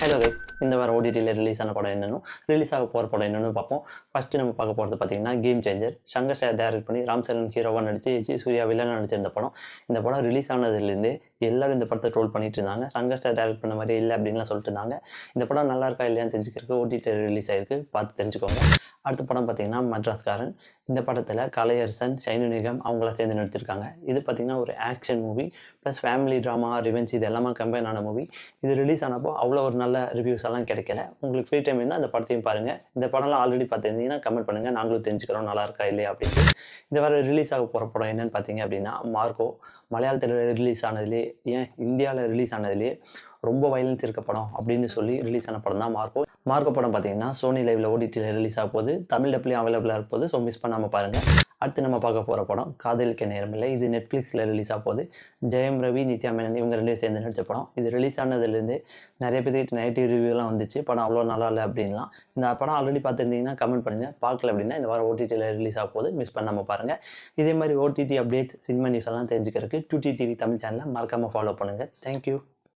Hello guys, இந்த வாரம் ஓடிடியில் ரிலீஸ் ஆன படம் என்னன்னு ரிலீஸ் ஆக போகிற படம் என்னன்னு பார்ப்போம். ஃபஸ்ட்டு நம்ம பார்க்க போகிறது பார்த்தீங்கன்னா game changer. Shankar sir direct பண்ணி ராம் சரண் ஹீரோவாக நடிச்சு சூர்யா வில்லனாக நடிச்சிருந்த படம். இந்த படம் ரிலீஸ் ஆனதுலேருந்தே எல்லாரும் இந்த படத்தை ட்ரோல் பண்ணிட்டு இருந்தாங்க. சங்கர் சார் டைரக்ட் பண்ண மாதிரி இல்லை அப்படின்லாம் சொல்லிட்டு இருந்தாங்க. இந்த படம் நல்லா இருக்கா இல்லையான்னு தெரிஞ்சுக்கிறதுக்கு ஓடிடியில் ரிலீஸ் ஆகிருக்கு, பார்த்து தெரிஞ்சுக்கோங்க. அடுத்த படம் பார்த்தீங்கன்னா மெட்ராஸ்காரன். இந்த படத்தில் கலையரசன், ஷைனு நிகம் அவங்களாம் சேர்ந்து நடிச்சிருக்காங்க. இது பார்த்திங்கன்னா ஒரு action movie plus family drama, revenge இது எல்லாமே கம்பைன் ஆன மூவி. இது ரிலீஸ் ஆனப்போ அவ்வளோ ஒரு நல்ல ரிவ்யூஸ் எல்லாம் கிடைக்கல. உங்களுக்கு ஃப்ரீ டைம் இருந்தால் அந்த படத்தையும் பாருங்கள். இந்த படம்லாம் ஆல்ரெடி பார்த்துருந்தீங்கன்னா கமெண்ட் பண்ணுங்கள், நாங்களும் தெரிஞ்சுக்கிறோம் நல்லா இருக்கா இல்லையா அப்படின்ட்டு. இந்த வாரம் ரிலீஸ் ஆக போகிற படம் என்னென்னு பார்த்தீங்க அப்படின்னா மார்க்கோ. மலையாளத்தில் ரிலீஸ் ஆனதுலேயே, ஏன் இந்தியாவில் ரிலீஸ் ஆனதுலேயே ரொம்ப வயலன்ஸ் இருக்க படம் அப்படின்னு சொல்லி ரிலீஸ் ஆன படம் தான் மார்க்கோ. மார்க்கோ படம் பார்த்தீங்கன்னா சோனி லைவில் ஓடிடியில் ரிலீஸ் ஆக போகுது. தமிழ் டப்லையும் அவைலபிளாக இருப்போது, ஸோ மிஸ் பண்ணாமல் பாருங்கள். அடுத்து நம்ம பார்க்க போகிற படம் காதலிக்க நேரமில்லை. இது நெட்ஃப்ளிக்ஸில் ரிலீஸ் ஆக போகுது. ஜெயம் ரவி, நித்யா மேனன் இவங்க ரெண்டே சேர்ந்து நடித்த படம். இது ரிலீஸ் ஆனதுலேருந்து நிறைய பேருக்கு நெகட்டிவ் ரிவ்யூலாம் வந்துச்சு, படம் அவ்வளோ நல்லா இல்லை அப்படின்லாம். இந்த படம் ஆல்ரெடி பார்த்துருந்தீங்கன்னா கமெண்ட் பண்ணுங்கள். பார்க்கல அப்படின்னா இந்த வாரம் ஓடிடியில் ரிலீஸ் ஆக போகுது, மிஸ் பண்ணாமல் பாருங்கள். இதே மாதிரி ஓடிடி அப்டேட்ஸ், சினிமா நியூஸ் எல்லாம் தெரிஞ்சுக்கிறதுக்கு 2T TV தமிழ் சேனலை மறக்காமல் ஃபாலோ பண்ணுங்கள். தேங்க்யூ.